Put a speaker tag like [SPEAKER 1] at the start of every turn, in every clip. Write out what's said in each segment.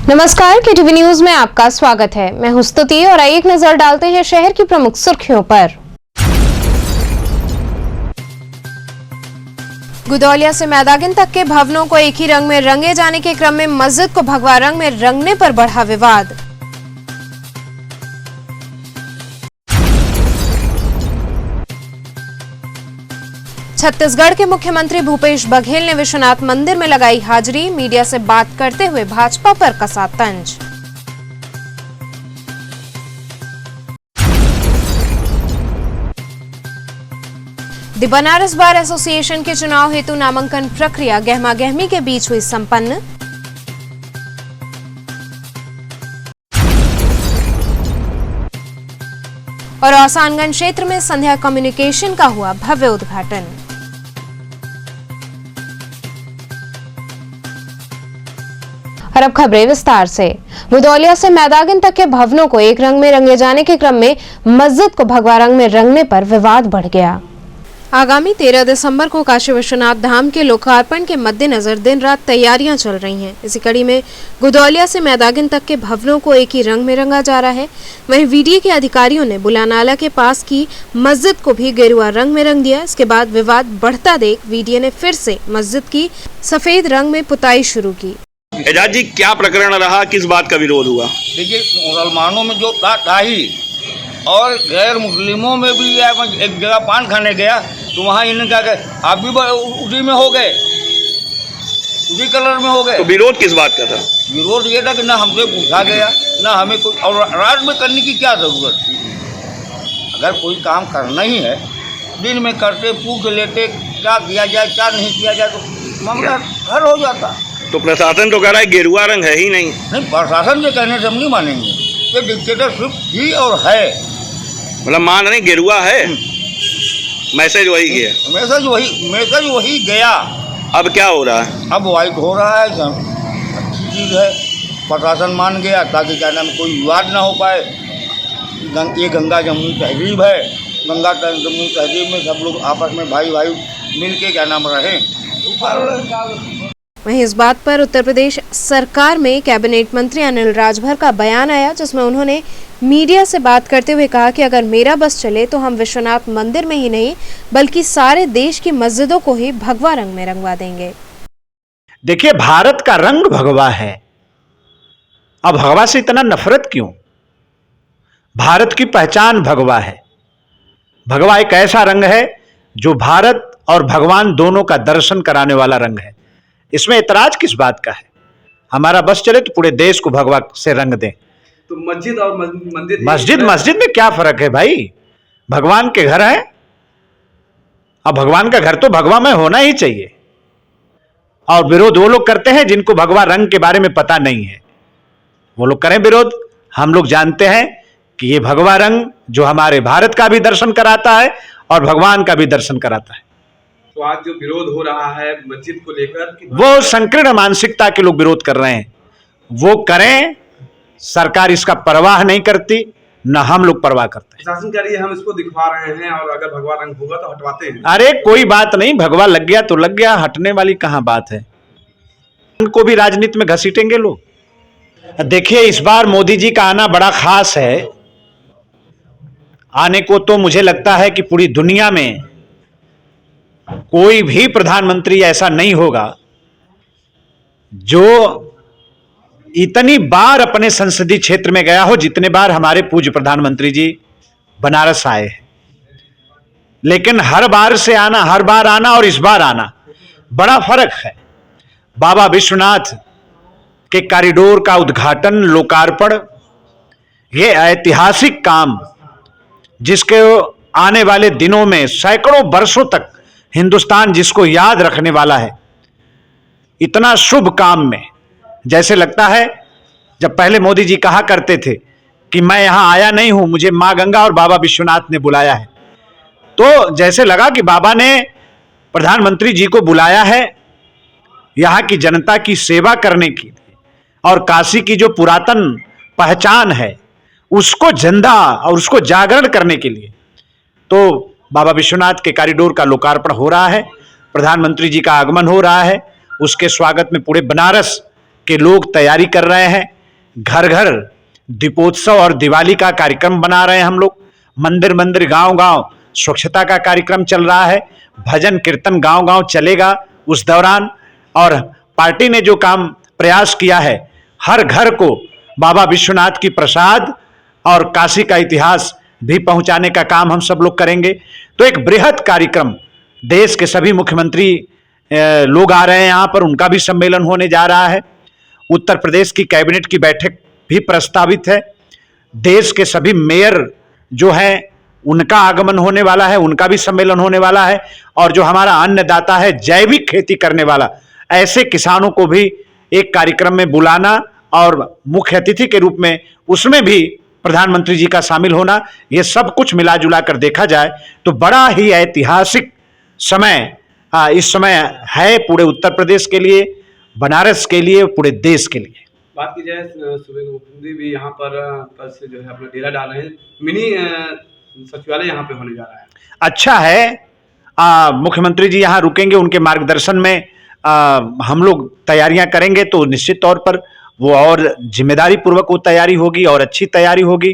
[SPEAKER 1] नमस्कार, KTV news में आपका स्वागत है। मैं हूं स्तुति और आइए एक नजर डालते हैं शहर की प्रमुख सुर्खियों पर। गुदौलिया से मैदागिन तक के भवनों को एक ही रंग में रंगे जाने के क्रम में मस्जिद को भगवा रंग में रंगने पर बढ़ा विवाद। छत्तीसगढ़ के मुख्यमंत्री भूपेश बघेल ने विश्वनाथ मंदिर में लगाई हाजिरी, मीडिया से बात करते हुए भाजपा पर कसा तंज। द बनारस बार एसोसिएशन के चुनाव हेतु नामांकन प्रक्रिया गहमा गहमी के बीच हुई संपन्न। और औसानगंज क्षेत्र में संध्या कम्युनिकेशन का हुआ भव्य उद्घाटन। और अब खबरें विस्तार से। गुदौलिया से मैदागिन तक के भवनों को एक रंग में रंगे जाने के क्रम में मस्जिद को भगवा रंग में रंगने पर विवाद बढ़ गया। आगामी 13 दिसंबर को काशी विश्वनाथ धाम के लोकार्पण के मद्देनजर दिन रात तैयारियां चल रही हैं। इसी कड़ी में गुदौलिया से मैदागिन तक के भवनों को एक ही रंग में रंगा जा रहा है। वहीं वीडियो के अधिकारियों ने बुलानाला के पास की मस्जिद को भी गेरुआ रंग में रंग दिया। इसके बाद विवाद बढ़ता देख वीडियो ने फिर से मस्जिद की सफेद रंग में पुताई शुरू की।
[SPEAKER 2] एजाज जी, क्या प्रकरण रहा, किस बात का विरोध हुआ?
[SPEAKER 3] देखिए, मुसलमानों में जो था ही और गैर मुस्लिमों में भी एक जगह पान खाने गया तो वहाँ इन्होंने क्या कहा, आप भी उसी में हो गए, उसी कलर में हो गए।
[SPEAKER 2] तो विरोध किस बात का था?
[SPEAKER 3] विरोध ये था कि ना हमसे पूछा गया, ना हमें कोई, और रात में करने की क्या ज़रूरत थी? अगर कोई काम करना ही है दिन में करते, पूछ लेते क्या किया जाए क्या नहीं किया जाए तो मामला हल हो जाता।
[SPEAKER 2] तो प्रशासन तो कह रहा है गेरुआ रंग है ही नहीं।
[SPEAKER 3] प्रशासन के कहने से हम नहीं मानेंगे, ये डिक्टेटरशिप ही और है।
[SPEAKER 2] मतलब मान रहे गेरुआ है, मैसेज वही गया।
[SPEAKER 3] मैसेज वही गया।
[SPEAKER 2] अब क्या हो रहा है?
[SPEAKER 3] अब वाइट हो रहा है, अच्छी चीज़ है, प्रशासन मान गया ताकि क्या नाम कोई विवाद ना हो पाए। ये गंगा जमुनी तहजीब है, गंगा जमुनी तहजीब में सब लोग आपस में भाई भाई मिल के क्या नाम रहें।
[SPEAKER 1] वहीं इस बात पर उत्तर प्रदेश सरकार में कैबिनेट मंत्री अनिल राजभर का बयान आया, जिसमें उन्होंने मीडिया से बात करते हुए कहा कि अगर मेरा बस चले तो हम विश्वनाथ मंदिर में ही नहीं बल्कि सारे देश की मस्जिदों को ही भगवा रंग में रंगवा देंगे।
[SPEAKER 4] देखिए, भारत का रंग भगवा है। अब भगवा से इतना नफरत क्यों? भारत की पहचान भगवा है। भगवा एक ऐसा रंग है जो भारत और भगवान दोनों का दर्शन कराने वाला रंग है। इसमें इतराज किस बात का है? हमारा बस चले तो पूरे देश को भगवा से रंग दें।
[SPEAKER 2] तो मस्जिद और मंदिर,
[SPEAKER 4] मस्जिद में क्या फर्क है भाई? भगवान के घर है, अब भगवान का घर तो भगवा में होना ही चाहिए। और विरोध वो लोग करते हैं जिनको भगवा रंग के बारे में पता नहीं है, वो लोग करें विरोध। हम लोग जानते हैं कि ये भगवा रंग जो हमारे भारत का भी दर्शन कराता है और भगवान का भी दर्शन कराता है।
[SPEAKER 5] तो आज जो विरोध हो रहा है मस्जिद को लेकर,
[SPEAKER 4] वो संकीर्ण मानसिकता के लोग विरोध कर रहे हैं। वो करें, सरकार इसका परवाह नहीं करती, न हम लोग परवाह करते हैं।
[SPEAKER 5] शासन कह रही है हम इसको दिखवा रहे हैं और अगर भगवा रंग होगा तो हटवाते हैं।
[SPEAKER 4] अरे कोई बात नहीं, भगवा लग गया तो लग गया, हटने वाली कहां बात है। उनको भी राजनीति में घसीटेंगे लोग। देखिए, इस बार मोदी जी का आना बड़ा खास है। आने को तो मुझे लगता है कि पूरी दुनिया में कोई भी प्रधानमंत्री ऐसा नहीं होगा जो इतनी बार अपने संसदीय क्षेत्र में गया हो जितने बार हमारे पूज्य प्रधानमंत्री जी बनारस आए हैं। लेकिन हर बार आना और इस बार आना बड़ा फर्क है। बाबा विश्वनाथ के कॉरिडोर का उद्घाटन, लोकार्पण, यह ऐतिहासिक काम जिसके आने वाले दिनों में सैकड़ों वर्षों तक हिंदुस्तान जिसको याद रखने वाला है, इतना शुभ काम में जैसे लगता है जब पहले मोदी जी कहा करते थे कि मैं यहां आया नहीं हूं, मुझे मां गंगा और बाबा विश्वनाथ ने बुलाया है, तो जैसे लगा कि बाबा ने प्रधानमंत्री जी को बुलाया है यहां की जनता की सेवा करने के लिए और काशी की जो पुरातन पहचान है उसको जिंदा और उसको जागरण करने के लिए। तो बाबा विश्वनाथ के कॉरिडोर का लोकार्पण हो रहा है, प्रधानमंत्री जी का आगमन हो रहा है, उसके स्वागत में पूरे बनारस के लोग तैयारी कर रहे हैं। घर घर दीपोत्सव और दिवाली का कार्यक्रम बना रहे हैं हम लोग। मंदिर मंदिर, गांव गांव स्वच्छता का कार्यक्रम चल रहा है। भजन कीर्तन गांव गांव चलेगा उस दौरान। और पार्टी ने जो काम प्रयास किया है, हर घर को बाबा विश्वनाथ की प्रसाद और काशी का इतिहास भी पहुंचाने का काम हम सब लोग करेंगे। तो एक बृहद कार्यक्रम, देश के सभी मुख्यमंत्री लोग आ रहे हैं यहाँ पर, उनका भी सम्मेलन होने जा रहा है। उत्तर प्रदेश की कैबिनेट की बैठक भी प्रस्तावित है। देश के सभी मेयर जो हैं उनका आगमन होने वाला है, उनका भी सम्मेलन होने वाला है। और जो हमारा अन्नदाता है, जैविक खेती करने वाला, ऐसे किसानों को भी एक कार्यक्रम में बुलाना और मुख्य अतिथि के रूप में उसमें भी प्रधानमंत्री जी का शामिल होना, ये सब कुछ मिला जुला कर देखा जाए तो बड़ा ही ऐतिहासिक समय इस समय है पूरे उत्तर प्रदेश के लिए, बनारस के लिए, पूरे देश के लिए।
[SPEAKER 5] बात की जाए, सूबे के मुख्यमंत्री भी यहाँ पर कल से जो है अपना डेरा डाल रहे हैं। मिनी सचिवालय यहाँ पे होने जा रहा है।
[SPEAKER 4] अच्छा है, मुख्यमंत्री जी यहाँ रुकेंगे, उनके मार्गदर्शन में हम लोग तैयारियां करेंगे तो निश्चित तौर पर वो और जिम्मेदारी पूर्वक वो तैयारी होगी और अच्छी तैयारी होगी।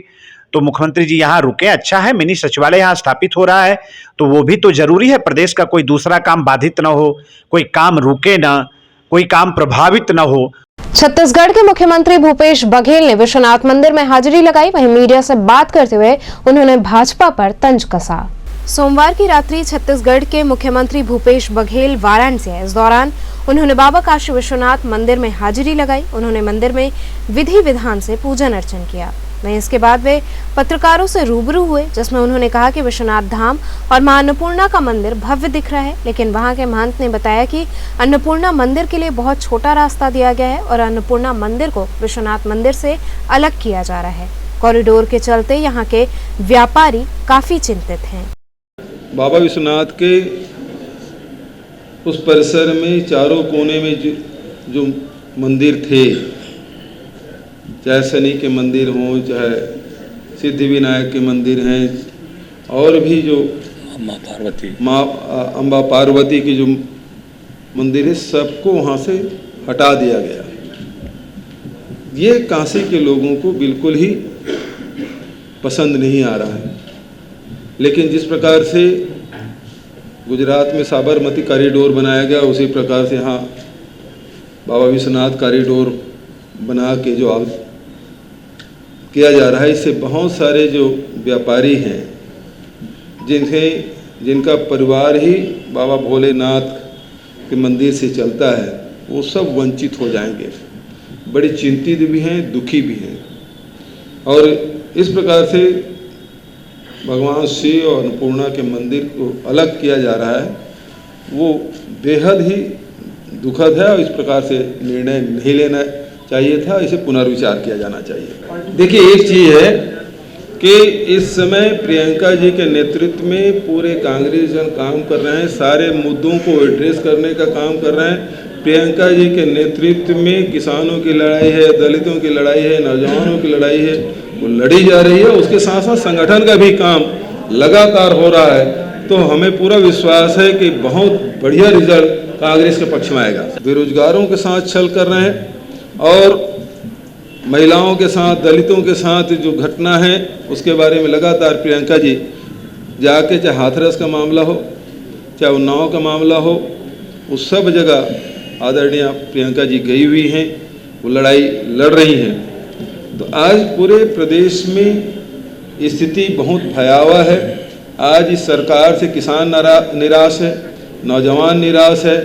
[SPEAKER 4] तो मुख्यमंत्री जी यहाँ रुके, अच्छा है। मिनी सचिवालय यहाँ स्थापित हो रहा है तो वो भी तो जरूरी है। प्रदेश का कोई दूसरा काम बाधित ना हो, कोई काम रुके ना, कोई काम प्रभावित ना हो।
[SPEAKER 1] छत्तीसगढ़ के मुख्यमंत्री भूपेश बघेल ने विश्वनाथ मंदिर में हाजिरी लगाई। वहीं मीडिया से बात करते हुए उन्होंने भाजपा पर तंज कसा। सोमवार की रात्रि छत्तीसगढ़ के मुख्यमंत्री भूपेश बघेल वाराणसी है। इस दौरान उन्होंने बाबा काशी विश्वनाथ मंदिर में हाजिरी लगाई। उन्होंने मंदिर में विधि विधान से पूजन अर्चन किया। वहीं इसके बाद वे पत्रकारों से रूबरू हुए, जिसमें उन्होंने कहा कि विश्वनाथ धाम और मां अन्नपूर्णा का मंदिर भव्य दिख रहा है, लेकिन वहां के महंत ने बताया कि अन्नपूर्णा मंदिर के लिए बहुत छोटा रास्ता दिया गया है और अन्नपूर्णा मंदिर को विश्वनाथ मंदिर से अलग किया जा रहा है। कॉरिडोर के चलते यहाँ के व्यापारी काफी चिंतित हैं।
[SPEAKER 6] बाबा विश्वनाथ के उस परिसर में चारों कोने में जो मंदिर थे, चाहे शनि के मंदिर हों, चाहे सिद्धि विनायक के मंदिर हैं, और भी जो माँ अम्बा पार्वती की जो मंदिर है, सबको वहाँ से हटा दिया गया। ये काशी के लोगों को बिल्कुल ही पसंद नहीं आ रहा है। लेकिन जिस प्रकार से गुजरात में साबरमती कॉरिडोर बनाया गया, उसी प्रकार से यहाँ बाबा विश्वनाथ कॉरिडोर बना के जो किया जा रहा है, इससे बहुत सारे जो व्यापारी हैं, जिनका परिवार ही बाबा भोलेनाथ के मंदिर से चलता है, वो सब वंचित हो जाएंगे। बड़ी चिंतित भी हैं, दुखी भी हैं। और इस प्रकार से भगवान शिव और अन्नपूर्णा के मंदिर को अलग किया जा रहा है, वो बेहद ही दुखद है और इस प्रकार से निर्णय नहीं लेना चाहिए था। इसे पुनर्विचार किया जाना चाहिए। देखिए, एक चीज़ है कि इस समय प्रियंका जी के नेतृत्व में पूरे कांग्रेस जन काम कर रहे हैं, सारे मुद्दों को एड्रेस करने का काम कर रहे हैं। प्रियंका जी के नेतृत्व में किसानों की लड़ाई है, दलितों की लड़ाई है, नौजवानों की लड़ाई है, वो लड़ी जा रही है। उसके साथ साथ संगठन का भी काम लगातार हो रहा है। तो हमें पूरा विश्वास है कि बहुत बढ़िया रिजल्ट कांग्रेस के पक्ष में आएगा। बेरोजगारों के साथ छल कर रहे हैं और महिलाओं के साथ, दलितों के साथ जो घटना है उसके बारे में लगातार प्रियंका जी जाके, चाहे हाथरस का मामला हो, चाहे उन्नाव का मामला हो, उस सब जगह आदरणीय प्रियंका जी गई हुई हैं, वो लड़ाई लड़ रही हैं। तो आज पूरे प्रदेश में स्थिति बहुत भयावह है। आज इस सरकार से किसान निराश है, नौजवान निराश है।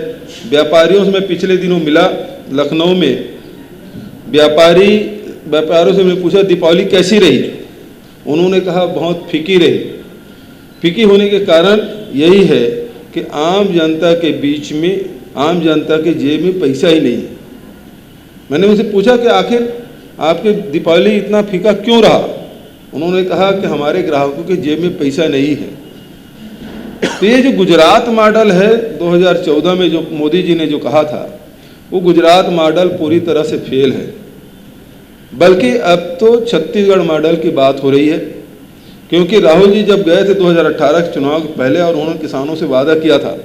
[SPEAKER 6] व्यापारियों से मैं पिछले दिनों मिला लखनऊ में, व्यापारियों से मैंने पूछा दीपावली कैसी रही। उन्होंने कहा बहुत फीकी रही। फीकी होने के कारण यही है कि आम जनता के बीच में, आम जनता के जेब में पैसा ही नहीं है। मैंने उनसे पूछा कि आखिर आपके दीपावली इतना फीका क्यों रहा। उन्होंने कहा कि हमारे ग्राहकों के जेब में पैसा नहीं है। तो ये जो गुजरात मॉडल है 2014 में जो मोदी जी ने जो कहा था, वो गुजरात मॉडल पूरी तरह से फेल है। बल्कि अब तो छत्तीसगढ़ मॉडल की बात हो रही है, क्योंकि राहुल जी जब गए थे 2018 के चुनाव के पहले और उन्होंने किसानों से वादा किया था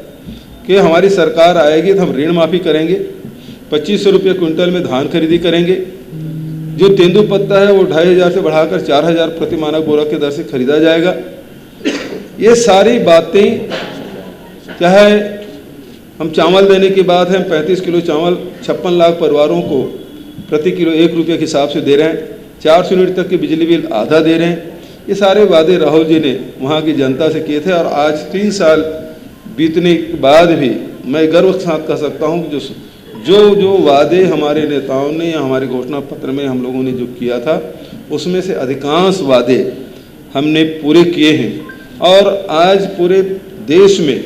[SPEAKER 6] कि हमारी सरकार आएगी तो हम ऋण माफ़ी करेंगे, 2500 रुपये क्विंटल में धान खरीदी करेंगे जो तेंदुपत्ता है वो 2500 से बढ़ाकर 4000 प्रति मानक बोरा की दर से खरीदा जाएगा। ये सारी बातें, चाहे हम चावल देने की बात है, 35 किलो चावल 56 लाख परिवारों को प्रति किलो 1 रुपये के हिसाब से दे रहे हैं, 400 यूनिट तक की बिजली बिल आधा दे रहे हैं। ये सारे वादे राहुल जी ने वहाँ की जनता से किए थे और आज 3 साल बीतने के बाद भी मैं गर्व के साथ कह सकता हूँ कि जो वादे हमारे नेताओं ने या हमारे घोषणा पत्र में हम लोगों ने जो किया था उसमें से अधिकांश वादे हमने पूरे किए हैं। और आज पूरे देश में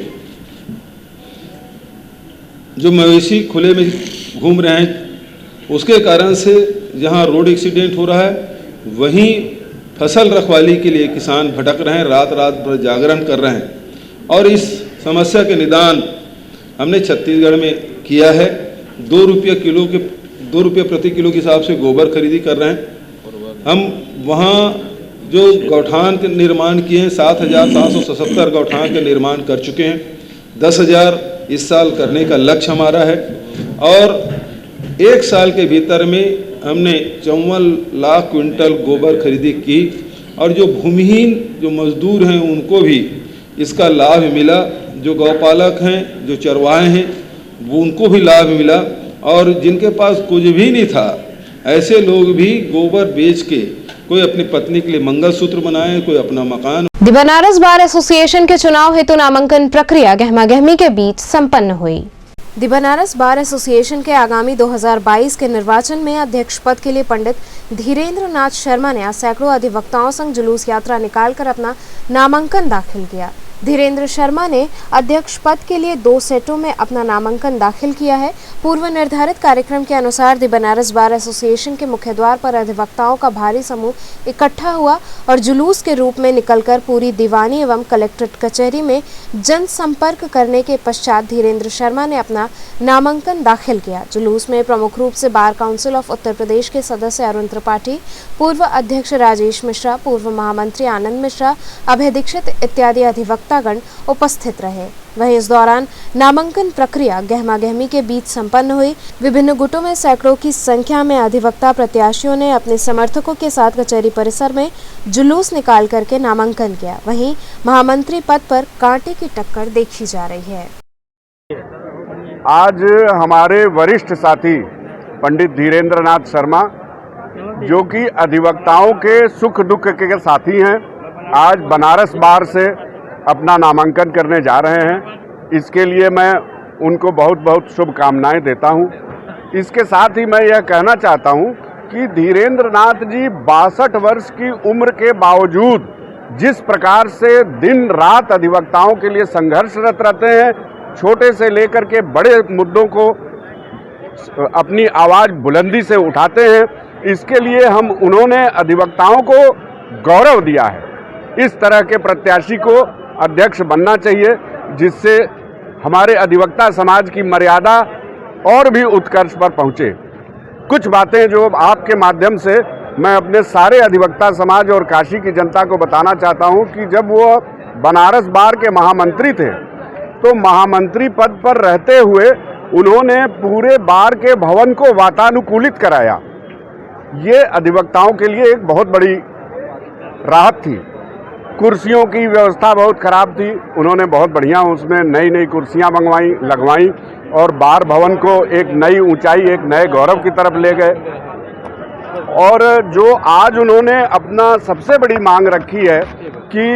[SPEAKER 6] जो मवेशी खुले में घूम रहे हैं उसके कारण से जहाँ रोड एक्सीडेंट हो रहा है, वहीं फसल रखवाली के लिए किसान भटक रहे हैं, रात रात भर जागरण कर रहे हैं। और इस समस्या के निदान हमने छत्तीसगढ़ में किया है। 2 रुपये प्रति किलो के हिसाब से गोबर खरीदी कर रहे हैं। हम वहाँ जो गौठान के निर्माण किए हैं, 7,777 गौठान के निर्माण कर चुके हैं। 10,000 इस साल करने का लक्ष्य हमारा है और 1 साल के भीतर में हमने 54 लाख क्विंटल गोबर खरीदी की। और जो भूमिहीन जो मजदूर हैं उनको भी इसका लाभ मिला, जो गौपालक हैं, जो चरवाहे हैं, वो उनको भी लाभ मिला। और जिनके पास कुछ भी नहीं था, ऐसे लोग भी गोबर बेच के कोई अपनी पत्नी के लिए मंगलसूत्र बनाए, कोई अपना मकान।
[SPEAKER 1] दी बनारस बार एसोसिएशन के चुनाव हेतु नामांकन प्रक्रिया गहमागहमी के बीच संपन्न हुई। दी बनारस बार एसोसिएशन के आगामी 2022 के निर्वाचन में अध्यक्ष पद के लिए पंडित धीरेन्द्र नाथ शर्मा ने आज सैकड़ों अधिवक्ताओं संग जुलूस यात्रा निकालकर अपना नामांकन दाखिल किया। धीरेन्द्र शर्मा ने अध्यक्ष पद के लिए 2 सेटों में अपना नामांकन दाखिल किया है। पूर्व निर्धारित कार्यक्रम के अनुसार दी बनारस बार एसोसिएशन के मुख्य द्वार पर अधिवक्ताओं का भारी समूह इकट्ठा हुआ और जुलूस के रूप में निकलकर पूरी दीवानी एवं कलेक्ट्रेट कचहरी में जनसंपर्क करने के पश्चात धीरेन्द्र शर्मा ने अपना नामांकन दाखिल किया। जुलूस में प्रमुख रूप से bar council of Uttar Pradesh के सदस्य अरुण त्रिपाठी, पूर्व अध्यक्ष राजेश मिश्रा, पूर्व महामंत्री आनंद मिश्रा, अभय दीक्षित इत्यादि अधिवक्तागण उपस्थित रहे। वहीं इस दौरान नामांकन प्रक्रिया गहमागहमी के बीच संपन्न हुई। विभिन्न गुटों में सैकड़ों की संख्या में अधिवक्ता प्रत्याशियों ने अपने समर्थकों के साथ कचहरी परिसर में जुलूस निकाल करके नामांकन किया। वहीं महामंत्री पद पर कांटे की टक्कर देखी जा रही है।
[SPEAKER 7] आज हमारे वरिष्ठ साथी पंडित धीरेन्द्र नाथ शर्मा, जो कि अधिवक्ताओं के सुख दुख के साथी हैं, आज बनारस बार से अपना नामांकन करने जा रहे हैं। इसके लिए मैं उनको बहुत बहुत शुभकामनाएं देता हूं। इसके साथ ही मैं यह कहना चाहता हूं कि धीरेन्द्र नाथ जी 62 वर्ष की उम्र के बावजूद जिस प्रकार से दिन रात अधिवक्ताओं के लिए संघर्षरत रहते हैं, छोटे से लेकर के बड़े मुद्दों को अपनी आवाज़ बुलंदी से उठाते हैं, इसके लिए उन्होंने अधिवक्ताओं को गौरव दिया है। इस तरह के प्रत्याशी को अध्यक्ष बनना चाहिए, जिससे हमारे अधिवक्ता समाज की मर्यादा और भी उत्कर्ष पर पहुंचे। कुछ बातें जो आपके माध्यम से मैं अपने सारे अधिवक्ता समाज और काशी की जनता को बताना चाहता हूं कि जब वो बनारस बार के महामंत्री थे, तो महामंत्री पद पर रहते हुए उन्होंने पूरे बार के भवन को वातानुकूलित कराया। ये अधिवक्ताओं के लिए एक बहुत बड़ी राहत थी। कुर्सियों की व्यवस्था बहुत खराब थी, उन्होंने बहुत बढ़िया उसमें नई नई कुर्सियां लगवाई और बार भवन को एक नई ऊंचाई, एक नए गौरव की तरफ ले गए। और जो आज उन्होंने अपना सबसे बड़ी मांग रखी है कि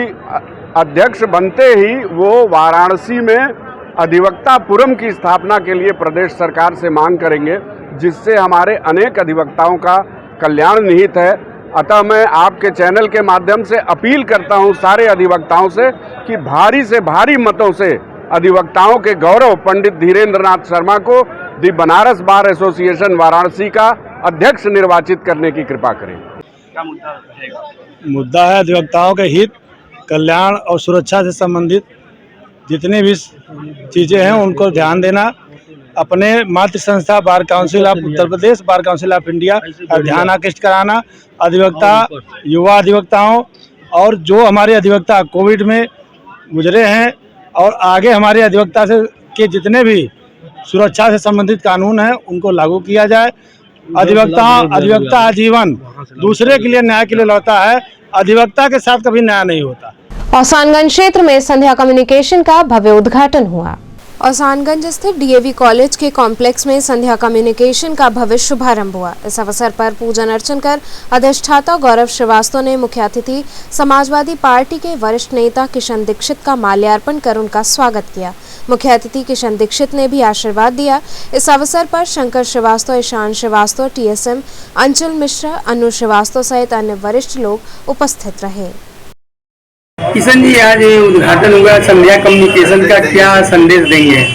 [SPEAKER 7] अध्यक्ष बनते ही वो वाराणसी में अधिवक्तापुरम की स्थापना के लिए प्रदेश सरकार से मांग करेंगे, जिससे हमारे अनेक अधिवक्ताओं का कल्याण निहित है। अतः मैं आपके चैनल के माध्यम से अपील करता हूं सारे अधिवक्ताओं से कि भारी से भारी मतों से अधिवक्ताओं के गौरव पंडित धीरेन्द्र नाथ शर्मा को दी बनारस बार एसोसिएशन वाराणसी का अध्यक्ष निर्वाचित करने की कृपा करें।
[SPEAKER 5] क्या मुद्दा रहेगा?
[SPEAKER 8] मुद्दा है अधिवक्ताओं के हित, कल्याण और सुरक्षा से संबंधित जितनी भी चीज़ें हैं उनको ध्यान देना। अपने मातृ संस्था bar council of Uttar Pradesh, bar council of India का ध्यान आकृष्ट कराना। अधिवक्ता, युवा अधिवक्ताओं और जो हमारे अधिवक्ता कोविड में गुजरे हैं और आगे हमारे अधिवक्ता से के जितने भी सुरक्षा से संबंधित कानून हैं उनको लागू किया जाए। अधिवक्ता आजीवन दूसरे के लिए न्याय के लिए लड़ता है, अधिवक्ता के साथ कभी न्याय नहीं होता।
[SPEAKER 1] औसानगंज क्षेत्र में संध्या कम्युनिकेशन का भव्य उद्घाटन हुआ। औसानगंज स्थित डीएवी कॉलेज के कॉम्प्लेक्स में संध्या कम्युनिकेशन का भव्य शुभारंभ हुआ। इस अवसर पर पूजन अर्चन कर अधिष्ठाता गौरव श्रीवास्तव ने मुख्य अतिथि समाजवादी पार्टी के वरिष्ठ नेता किशन दीक्षित का माल्यार्पण कर उनका स्वागत किया। मुख्य अतिथि किशन दीक्षित ने भी आशीर्वाद दिया। इस अवसर पर शंकर श्रीवास्तव, ईशान श्रीवास्तव, टीएसएम, अंचल मिश्रा, अनु श्रीवास्तव सहित अन्य वरिष्ठ लोग उपस्थित रहे।
[SPEAKER 9] किशन जी, आज उद्घाटन हुआ संध्या कम्युनिकेशन का, क्या संदेश देंगे?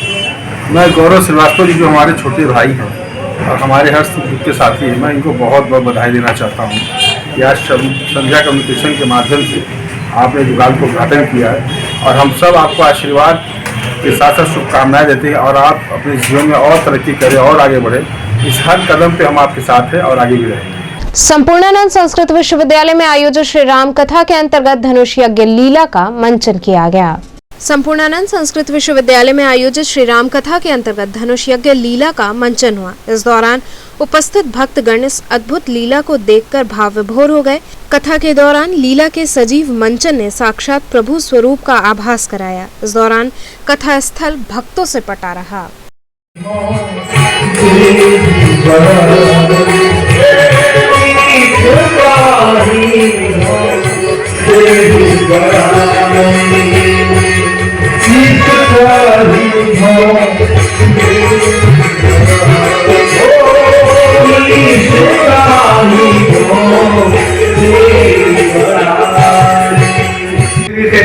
[SPEAKER 10] मैं गौरव श्रीवास्तव जी जो हमारे छोटे भाई हैं और हमारे हर सुख दुख के साथी हैं, मैं इनको बहुत बहुत बधाई देना चाहता हूँ कि आज संध्या कम्युनिकेशन के माध्यम से आपने जुगाड़ को उद्घाटन किया है और हम सब आपको आशीर्वाद के साथ साथ शुभकामनाएं देते हैं और आप अपने जीवन में और तरक्की करें और आगे बढ़े। इस हर कदम पे हम आपके साथ हैं और आगे भी रहेंगे।
[SPEAKER 1] संपूर्णानंद संस्कृत विश्वविद्यालय में आयोजित श्री राम कथा के अंतर्गत धनुष यज्ञ लीला का मंचन किया गया। संपूर्णानंद संस्कृत विश्वविद्यालय में आयोजित श्री राम कथा के अंतर्गत धनुष यज्ञ लीला का मंचन हुआ। इस दौरान उपस्थित भक्तगण इस अद्भुत लीला को देखकर भाव विभोर हो गए। कथा के दौरान लीला के सजीव मंचन ने साक्षात प्रभु स्वरूप का आभास कराया। इस दौरान कथा स्थल भक्तों से पटा रहा।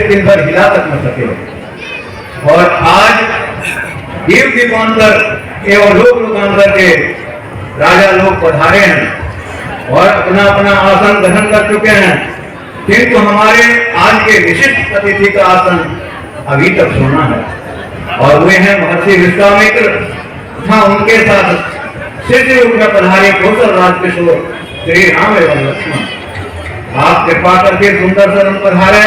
[SPEAKER 9] दिन भर हिला तक न सके और आज देव दीपांतर एवं लोक लोकांतर के राजा लोग पधारे हैं और अपना अपना आसन ग्रहण कर चुके हैं, किंतु हमारे आज के विशिष्ट अतिथि का आसन अभी तक सोना है और वे हैं महर्षि विश्वामित्र तथा उनके साथ सिद्ध रूप में पधारे कौशल राज किशोर श्री राम एवं लक्ष्मण। आप कृपा करके सुंदर से पधारे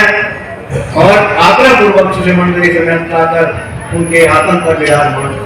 [SPEAKER 9] और आग्रह पूर्वक श्री मंडली से कर उनके आसन पर विराजमान।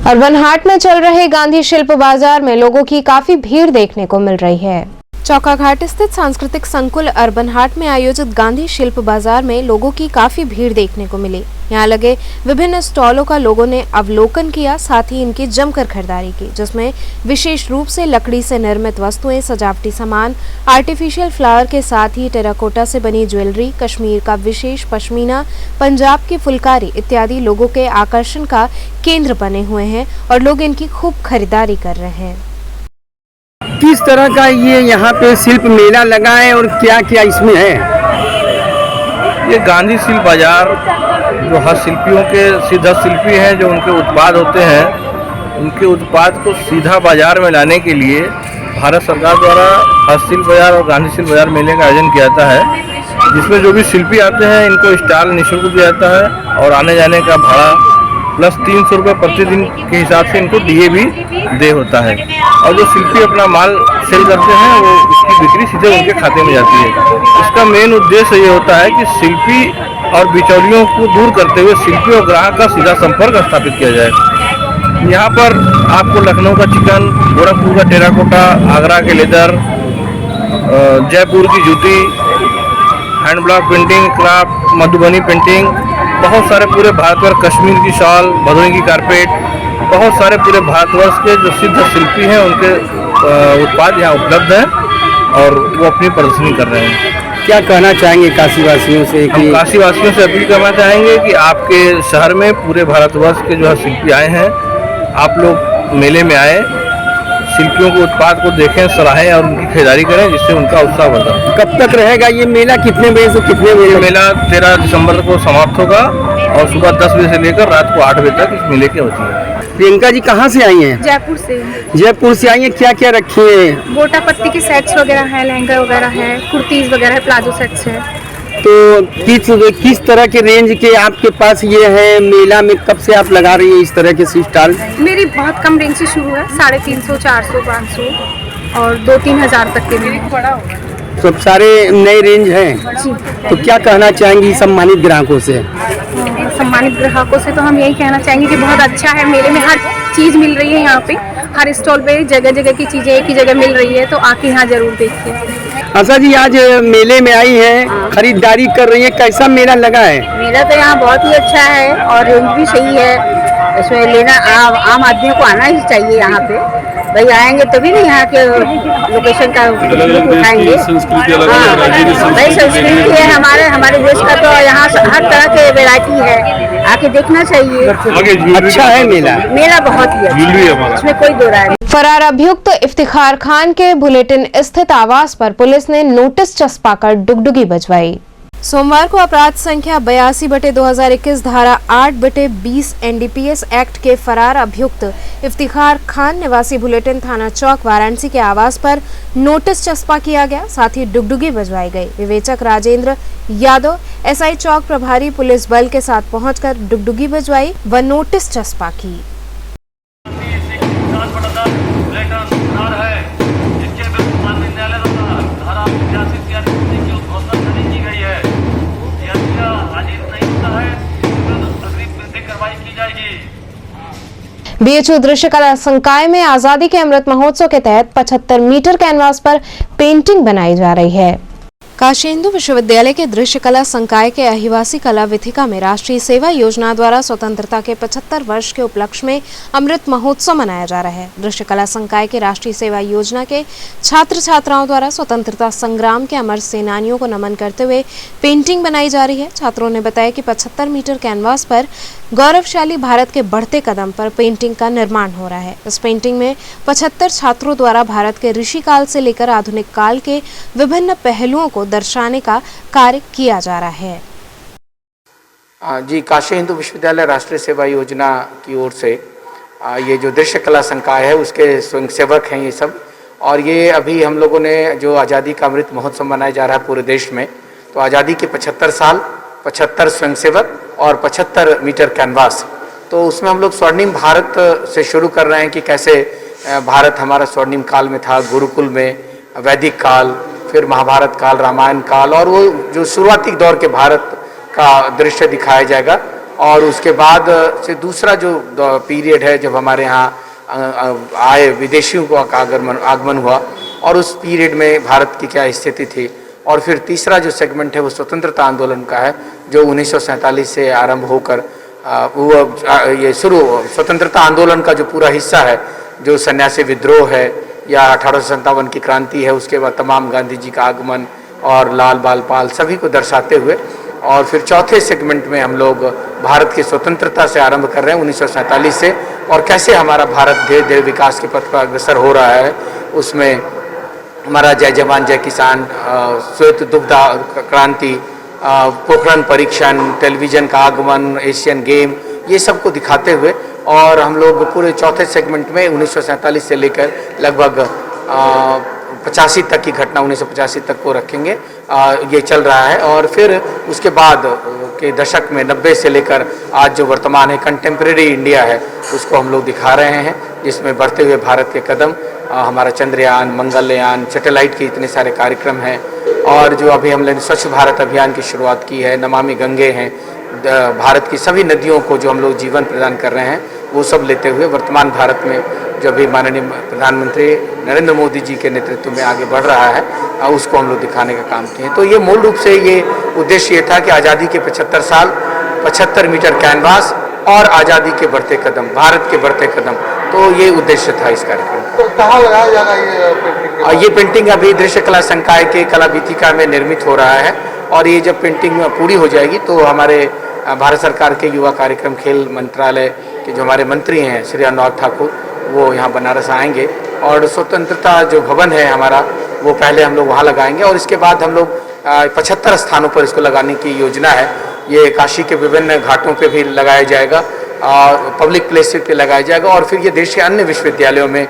[SPEAKER 1] अर्बन हाट में चल रहे गांधी शिल्प बाजार में लोगों की काफी भीड़ देखने को मिल रही है। चौकाघाट स्थित सांस्कृतिक संकुल अर्बन हाट में आयोजित गांधी शिल्प बाजार में लोगों की काफी भीड़ देखने को मिली। यहाँ लगे विभिन्न स्टॉलों का लोगों ने अवलोकन किया, साथ ही इनकी जमकर खरीदारी की, जिसमें विशेष रूप से लकड़ी से निर्मित वस्तुएं, सजावटी सामान, आर्टिफिशियल फ्लावर के साथ ही टेराकोटा से बनी ज्वेलरी, कश्मीर का विशेष पश्मीना, पंजाब की फुलकारी इत्यादि लोगों के आकर्षण का केंद्र बने हुए हैं और लोग इनकी खूब खरीदारी कर रहे हैं।
[SPEAKER 9] किस तरह का ये यहाँ पे शिल्प मेला लगा है और क्या क्या इसमें है?
[SPEAKER 11] ये गांधी शिल्प बाजार जो हस्तशिल्पियों के सीधा शिल्पी हैं, जो उनके उत्पाद होते हैं, उनके उत्पाद को सीधा बाजार में लाने के लिए भारत सरकार द्वारा हस्तशिल्प बाजार और गांधी शिल्प बाजार मेले का आयोजन किया जाता है, जिसमें जो भी शिल्पी आते हैं इनको स्टॉल निःशुल्क दिया जाता है और आने जाने का भाड़ा प्लस 300 रुपये प्रतिदिन के हिसाब से इनको डीए भी दे होता है और जो शिल्पी अपना माल सेल करते हैं वो उसकी बिक्री सीधे उनके खाते में जाती है। इसका मेन उद्देश्य ये होता है कि शिल्पी और बिचौलियों को दूर करते हुए शिल्पी और ग्राहक का सीधा संपर्क स्थापित किया जाए। यहाँ पर आपको लखनऊ का चिकन, गोरखपुर का टेराकोटा, आगरा के लेदर, जयपुर की जूती, hand block painting, craft, Madhubani painting, बहुत सारे पूरे भारतवर्ष, कश्मीर की शॉल, भदोही की कारपेट, बहुत सारे पूरे भारतवर्ष के जो सिद्ध शिल्पी हैं उनके उत्पाद यहाँ उपलब्ध हैं और वो अपनी प्रदर्शनी कर रहे हैं।
[SPEAKER 9] क्या कहना चाहेंगे काशीवासियों से?
[SPEAKER 11] हम काशीवासियों से अपील करना चाहेंगे कि आपके शहर में पूरे भारतवर्ष के जो है शिल्पी आए हैं, आप लोग मेले में आए, शिल्पियों के उत्पाद को देखें, सराहें और उनकी खरीदारी करें, जिससे उनका उत्साह बढ़ता है।
[SPEAKER 9] कब तक रहेगा ये मेला? कितने बजे से कितने बजे?
[SPEAKER 11] मेला 13 दिसंबर को समाप्त होगा और सुबह 10 बजे से लेकर रात को 8 बजे तक इस मेले की होती है।
[SPEAKER 9] प्रियंका जी कहाँ से आई हैं?
[SPEAKER 12] जयपुर से।
[SPEAKER 9] जयपुर से आई हैं। क्या क्या रखी है?
[SPEAKER 12] गोटा पत्ती के सेट्स वगैरह है, लहंगा वगैरह है, कुर्तीज वगैरह है, प्लाजो सेट्स है।
[SPEAKER 9] तो किस तरह के रेंज के आपके पास ये है? मेला में कब से आप लगा रही हैं इस तरह के स्टॉल?
[SPEAKER 12] मेरी बहुत कम रेंज से शुरू है, 350, 400, 500 और 2-3 हज़ार तक के में।
[SPEAKER 13] सब सारे नए रेंज हैं, तो क्या कहना चाहेंगी सम्मानित ग्राहकों से?
[SPEAKER 12] सम्मानित ग्राहकों से तो हम यही कहना चाहेंगे कि बहुत अच्छा है, मेले में हर चीज़ मिल रही है। यहाँ पे हर स्टॉल पे जगह जगह की चीज़ें एक ही जगह मिल रही है, तो आके यहाँ जरूर देखिए।
[SPEAKER 13] आशा जी आज मेले में आई हैं, खरीदारी कर रही हैं, कैसा मेला लगा है?
[SPEAKER 14] मेला तो यहाँ बहुत ही अच्छा है और रेंज भी सही है। इसमें लेना आम आदमी को आना ही चाहिए यहाँ पे। भाई आएंगे तभी नहीं यहाँ के लोकेशन का उठाएंगे। हाँ भाई संस्कृति है हमारे देश का, तो यहाँ हर तरह के वैरायटी है, आके देखना चाहिए।
[SPEAKER 13] अच्छा है मेला
[SPEAKER 14] बहुत ही अच्छा, इसमें कोई दो राय नहीं।
[SPEAKER 1] फरार अभियुक्त इफ्तिखार खान के बुलेटिन स्थित आवास पर पुलिस ने नोटिस चस्पाकर डुगडुगी बजवाई। सोमवार को अपराध संख्या 82/2021 धारा 8/20 NDPS एक्ट के फरार अभियुक्त इफ्तिखार खान निवासी बुलेटिन थाना चौक वाराणसी के आवास पर नोटिस चस्पा किया गया, साथ ही डुगडुगी बजवाई गई। विवेचक राजेंद्र यादव SI चौक प्रभारी पुलिस बल के साथ पहुंचकर डुगडुगी बजवाई व नोटिस चस्पा की। BHU दृश्य कला संकाय में आजादी के अमृत महोत्सव के तहत 75 मीटर कैनवास पर पेंटिंग बनाई जा रही है। काशी हिंदू विश्वविद्यालय के दृश्य कला संकाय के अहिवासी कला विथिका में राष्ट्रीय सेवा योजना द्वारा स्वतंत्रता के 75 वर्ष के उपलक्ष्य में अमृत महोत्सव मनाया जा रहा है। दृश्य कला संकाय के राष्ट्रीय सेवा योजना के छात्र छात्राओं द्वारा स्वतंत्रता संग्राम के अमर सेनानियों को नमन करते हुए पेंटिंग बनाई जा रही है। छात्रों ने बताया कि 75 मीटर कैनवास पर गौरवशाली भारत के बढ़ते कदम पर पेंटिंग का निर्माण हो रहा है। इस पेंटिंग में 75 छात्रों द्वारा भारत के ऋषि काल से लेकर आधुनिक काल के विभिन्न पहलुओं को दर्शाने का कार्य किया जा रहा है।
[SPEAKER 15] जी, काशी हिंदू विश्वविद्यालय राष्ट्रीय सेवा योजना की ओर से ये जो दृश्य कला संकाय है उसके स्वयंसेवक हैं ये सब, और ये अभी हम लोगों ने जो आज़ादी का अमृत महोत्सव मनाया जा रहा है पूरे देश में, तो आज़ादी के 75 साल, 75 स्वयंसेवक और 75 मीटर कैनवास, तो उसमें हम लोग स्वर्णिम भारत से शुरू कर रहे हैं कि कैसे भारत हमारा स्वर्णिम काल में था, गुरुकुल में, वैदिक काल, फिर महाभारत काल, रामायण काल, और वो जो शुरुआती दौर के भारत का दृश्य दिखाया जाएगा। और उसके बाद से दूसरा जो पीरियड है जब हमारे यहाँ आए विदेशियों का आगमन हुआ और उस पीरियड में भारत की क्या स्थिति थी, और फिर तीसरा जो सेगमेंट है वो स्वतंत्रता आंदोलन का है जो 1947 से आरंभ होकर वो ये शुरू स्वतंत्रता आंदोलन का जो पूरा हिस्सा है, जो सन्यासी विद्रोह है या 1857 की क्रांति है, उसके बाद तमाम गांधी जी का आगमन और लाल बाल पाल सभी को दर्शाते हुए, और फिर चौथे सेगमेंट में हम लोग भारत की स्वतंत्रता से आरंभ कर रहे हैं 1947 से, और कैसे हमारा भारत धीरे धीरे विकास के पथ पर अग्रसर हो रहा है। उसमें हमारा जय जवान जय किसान, श्वेत दुग्ध क्रांति, पोखरण परीक्षण, टेलीविज़न का आगमन, एशियन गेम, ये सब को दिखाते हुए, और हम लोग पूरे चौथे सेगमेंट में 1947 से लेकर लगभग 85 तक की घटना 1985 तक को रखेंगे। ये चल रहा है, और फिर उसके बाद के दशक में 90 से लेकर आज जो वर्तमान है कंटेम्प्रेरी इंडिया है उसको हम लोग दिखा रहे हैं, जिसमें बढ़ते हुए भारत के कदम, हमारा चंद्रयान, मंगलयान, सैटेलाइट के इतने सारे कार्यक्रम हैं, और जो अभी हमने स्वच्छ भारत अभियान की शुरुआत की है, नमामि गंगे हैं, भारत की सभी नदियों को जो हम लोग जीवन प्रदान कर रहे हैं वो सब लेते हुए वर्तमान भारत में जो अभी माननीय प्रधानमंत्री नरेंद्र मोदी जी के नेतृत्व में आगे बढ़ रहा है, उसको हम लोग दिखाने का काम किए। तो ये मूल रूप से ये उद्देश्य ये था कि आज़ादी के 75 साल, 75 मीटर कैनवास और आज़ादी के बढ़ते कदम, भारत के बढ़ते कदम, तो ये उद्देश्य था इस कार्यक्रम का।
[SPEAKER 10] तो कहाँ लगाया जा रहा है ये पेंटिंग?
[SPEAKER 15] ये पेंटिंग अभी दृश्य कला संकाय के कला वीथिका में निर्मित हो रहा है, और ये जब पेंटिंग पूरी हो जाएगी तो हमारे भारत सरकार के युवा कार्यक्रम खेल मंत्रालय के जो हमारे मंत्री हैं श्री अनुराग ठाकुर, वो यहाँ बनारस आएंगे, और स्वतंत्रता जो भवन है हमारा वो पहले हम लोग वहाँ लगाएंगे, और इसके बाद हम लोग 75 स्थानों पर इसको लगाने की योजना है। ये काशी के विभिन्न घाटों पे भी लगाया जाएगा, और पब्लिक प्लेस पे लगाया जाएगा, और फिर ये देश के अन्य विश्वविद्यालयों में,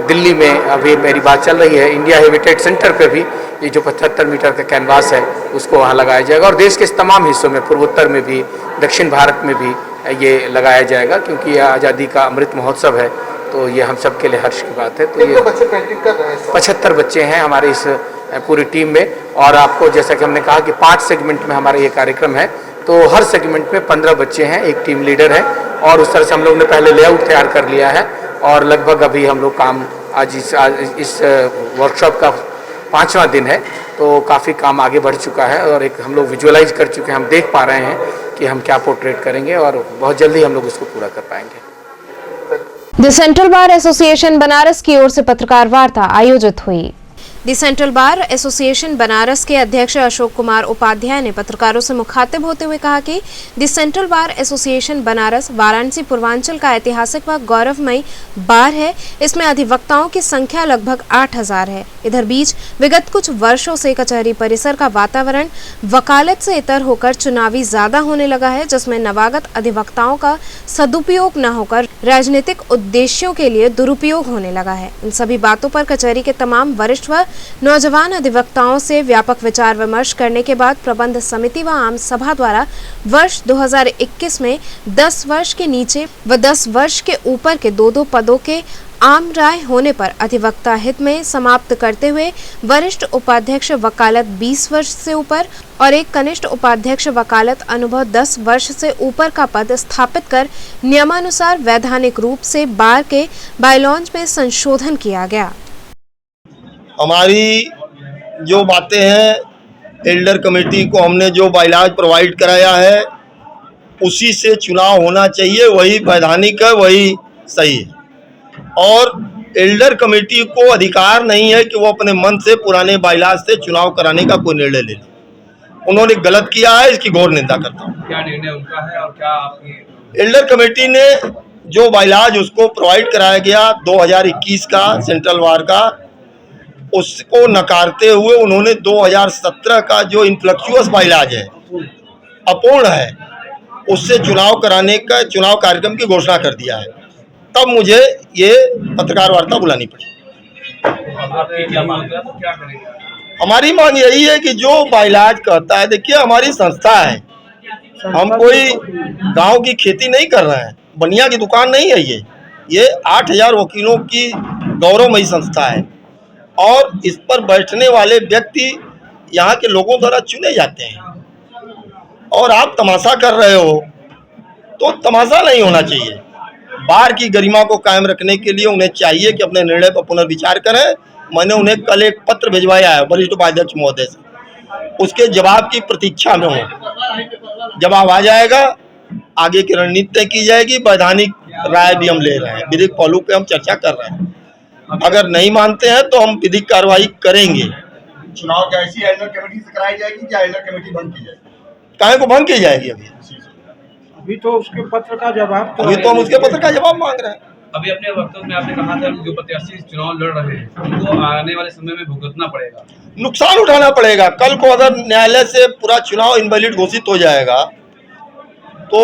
[SPEAKER 15] दिल्ली में अभी मेरी बात चल रही है, इंडिया हेरिटेज सेंटर पे भी ये जो 75 मीटर का कैनवास है उसको वहाँ लगाया जाएगा, और देश के तमाम हिस्सों में, पूर्वोत्तर में भी, दक्षिण भारत में भी ये लगाया जाएगा, क्योंकि यह आज़ादी का अमृत महोत्सव है, तो ये हम सब के लिए हर्ष की बात है। तो ये
[SPEAKER 10] बच्चे पेंटिंग कर रहे हैं,
[SPEAKER 15] 75 बच्चे हैं हमारे इस पूरी टीम में। और आपको जैसा कि हमने कहा कि 5 सेगमेंट में हमारा ये कार्यक्रम है, तो हर सेगमेंट में 15 बच्चे हैं, एक टीम लीडर है, और उस तरह से हम लोग ने पहले लेआउट तैयार कर लिया है। और लगभग अभी हम लोग काम आज इस वर्कशॉप का 5वां दिन है, तो काफ़ी काम आगे बढ़ चुका है और एक हम लोग विजुअलाइज कर चुके हैं, हम देख पा रहे हैं कि हम क्या पोर्ट्रेट करेंगे और बहुत जल्दी हम लोग इसको पूरा कर पाएंगे।
[SPEAKER 1] The central bar association Banaras की ओर से पत्रकार वार्ता आयोजित हुई। The central bar association Banaras के अध्यक्ष अशोक कुमार उपाध्याय ने पत्रकारों से मुखातिब होते हुए कहा कि the central bar association Banaras Varanasi Purvanchal का ऐतिहासिक व गौरवमयी बार है। इसमें अधिवक्ताओं की संख्या लगभग 8000 है। इधर बीच विगत कुछ वर्षों से कचहरी परिसर का वातावरण वकालत से इतर होकर चुनावी ज्यादा होने लगा है, जिसमें नवागत अधिवक्ताओं का सदुपयोग न होकर राजनीतिक उद्देश्यों के लिए दुरुपयोग होने लगा है। इन सभी बातों पर कचहरी के तमाम वरिष्ठ व नौजवान अधिवक्ताओं से व्यापक विचार विमर्श करने के बाद प्रबंध समिति व आम सभा द्वारा वर्ष 2021 में 10 वर्ष के नीचे व 10 वर्ष के ऊपर के 2-2 पदों के आम राय होने पर अधिवक्ता हित में समाप्त करते हुए वरिष्ठ उपाध्यक्ष वकालत 20 वर्ष से ऊपर और एक कनिष्ठ उपाध्यक्ष वकालत अनुभव 10 वर्ष से ऊपर का पद स्थापित कर नियमानुसार वैधानिक रूप से बार के बायलॉज में संशोधन किया गया।
[SPEAKER 3] हमारी जो बातें हैं, एल्डर कमेटी को हमने जो बायलॉज प्रोवाइड कराया है उसी से चुनाव होना चाहिए, वही वैधानिक है, वही सही है। और एल्डर कमेटी को अधिकार नहीं है कि वो अपने मन से पुराने बायलॉज से चुनाव कराने का कोई निर्णय ले ले। उन्होंने गलत किया है, इसकी घोर निंदा करता हूँ।
[SPEAKER 5] क्या निर्णय उनका है और क्या आपकी
[SPEAKER 3] एल्डर कमेटी ने जो बायलॉज उसको प्रोवाइड कराया गया 2021 का सेंट्रल बार का, उसको नकारते हुए उन्होंने 2017 का जो इनफ्लेक्चुअस बायलॉज है, अपूर्ण है, उससे चुनाव कराने का चुनाव कार्यक्रम की घोषणा कर दिया है। तब मुझे ये पत्रकार वार्ता बुलानी पड़ी। हमारी मांग यही है कि जो बायलॉज कहता है, देखिए हमारी संस्था है, हम कोई गांव की खेती नहीं कर रहे हैं, बनिया की दुकान नहीं है। ये 8000 वकीलों की गौरवमयी संस्था है और इस पर बैठने वाले व्यक्ति यहाँ के लोगों द्वारा चुने जाते हैं। और आप तमाशा कर रहे हो तो तमाशा नहीं होना चाहिए। बार की गरिमा को कायम रखने के लिए उन्हें चाहिए कि अपने निर्णय पर पुनर्विचार करें। मैंने उन्हें कल एक पत्र भिजवाया है वरिष्ठ उपाध्यक्ष महोदय से, उसके जवाब की प्रतीक्षा में हूँ। जवाब आ जाएगा, आगे की रणनीति तय की जाएगी। वैधानिक राय भी हम ले रहे हैं, विधिक पहलू पे हम चर्चा कर रहे हैं। अगर नहीं मानते हैं तो हम विधिक कार्रवाई करेंगे।
[SPEAKER 16] चुनाव कैसी एल्डर कमेटी से कराई जाएगी या एल्डर कमेटी भंग की जाएगी?
[SPEAKER 3] काहे को भंग की जाएगी?
[SPEAKER 16] अभी तो उसके पत्र का जवाब
[SPEAKER 3] अभी तो हम उसके पत्र का जवाब मांग रहे हैं।
[SPEAKER 5] अभी अपने वक्तव्य में आपने कहा था कि जो प्रत्याशी चुनाव लड़ रहे हैं उनको आने वाले समय में भुगतना पड़ेगा,
[SPEAKER 3] नुकसान उठाना पड़ेगा। कल को अगर न्यायालय से पूरा चुनाव इनवैलिड घोषित हो जाएगा तो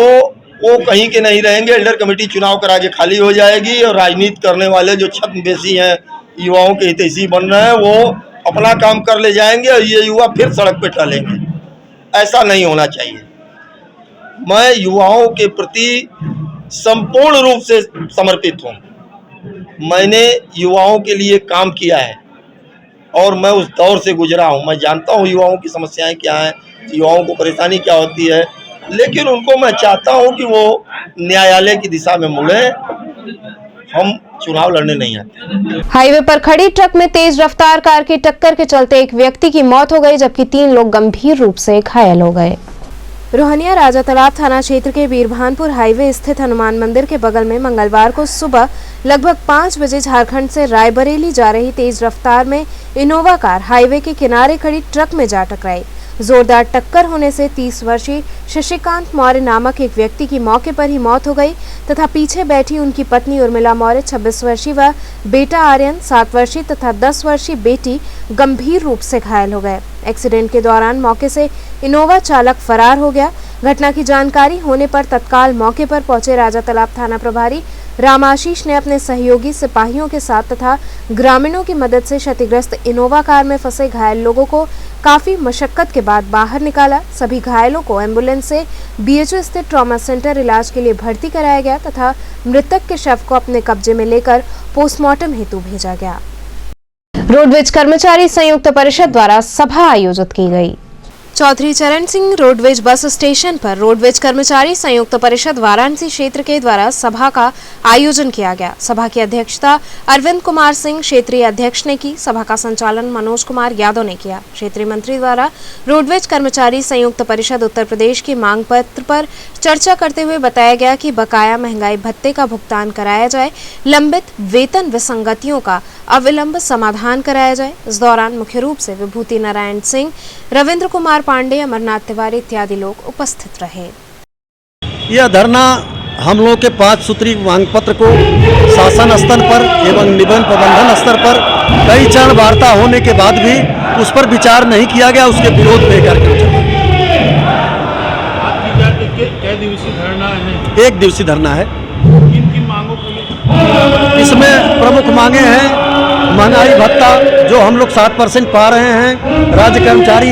[SPEAKER 3] वो कहीं के नहीं रहेंगे। एल्डर कमेटी चुनाव करा के खाली हो जाएगी और राजनीति करने वाले जो छद्मवेशी हैं, युवाओं के हितैषी बन रहे हैं, वो अपना काम कर ले जाएंगे और ये युवा फिर सड़क पे टहलेंगे। ऐसा नहीं होना चाहिए। मैं युवाओं के प्रति संपूर्ण रूप से समर्पित हूँ। मैंने युवाओं के लिए काम किया है और मैं उस दौर से गुजरा हूँ। मैं जानता हूँ युवाओं की समस्याएं क्या हैं, युवाओं को परेशानी क्या होती है, लेकिन उनको मैं चाहता हूं कि वो न्यायालय की दिशा में मुड़े। हम चुनाव लड़ने नहीं आते।
[SPEAKER 1] हाईवे पर खड़ी ट्रक में तेज रफ्तार कार की टक्कर के चलते एक व्यक्ति की मौत हो गई, जबकि 3 लोग गंभीर रूप से घायल हो गए। रोहनिया राजा तालाब थाना क्षेत्र के बीरभानपुर हाईवे स्थित हनुमान मंदिर के बगल में मंगलवार को सुबह लगभग 5 बजे झारखंड से रायबरेली जा रही तेज रफ्तार में इनोवा कार हाईवे के किनारे खड़ी ट्रक में जा टकराई। जोरदार टक्कर होने से 30 वर्षीय शशिकांत मौर्य नामक एक व्यक्ति की मौके पर ही मौत हो गई तथा पीछे बैठी उनकी पत्नी उर्मिला मौर्य 26 वर्षीय व बेटा आर्यन 7 वर्षीय तथा 10 वर्षीय बेटी गंभीर रूप से घायल हो गए। एक्सीडेंट के दौरान मौके से इनोवा चालक फरार हो गया। घटना की जानकारी होने पर तत्काल मौके पर पहुंचे राजा तालाब थाना प्रभारी रामाशीष ने अपने सहयोगी सिपाहियों के साथ तथा ग्रामीणों की मदद से क्षतिग्रस्त इनोवा कार में फंसे घायल लोगों को काफी मशक्कत के बाद बाहर निकाला। सभी घायलों को एम्बुलेंस से बीएचओ स्थित ट्रॉमा सेंटर इलाज के लिए भर्ती कराया गया तथा मृतक के शव को अपने कब्जे में लेकर पोस्टमार्टम हेतु भेजा गया। रोडवेज कर्मचारी संयुक्त परिषद द्वारा सभा आयोजित की गई। चौधरी चरण सिंह रोडवेज बस स्टेशन पर रोडवेज कर्मचारी संयुक्त परिषद वाराणसी क्षेत्र के द्वारा सभा का आयोजन किया गया। सभा की अध्यक्षता अरविंद कुमार सिंह क्षेत्रीय अध्यक्ष ने की। सभा का संचालन मनोज कुमार यादव ने किया। क्षेत्रीय मंत्री द्वारा रोडवेज कर्मचारी संयुक्त परिषद उत्तर प्रदेश की मांग पत्र पर चर्चा करते हुए बताया गया कि बकाया महंगाई भत्ते का भुगतान कराया जाए, लंबित वेतन विसंगतियों का अविलंब समाधान कराया जाए। इस दौरान मुख्य रूप से विभूति नारायण सिंह, रविंद्र कुमार पांडे, अमरनाथ तिवारी इत्यादि लोग उपस्थित रहे।
[SPEAKER 13] यह धरना हम लोग के 5 सूत्री मांग पत्र को शासन स्तर पर एवं निबंधन प्रबंधन स्तर पर कई चरण वार्ता होने के बाद भी उस पर विचार नहीं किया गया, उसके विरोध में करके एक दिवसीय धरना है। इसमें प्रमुख मांगे हैं महंगाई भत्ता जो हम लोग 60% पा रहे हैं, राज्य कर्मचारी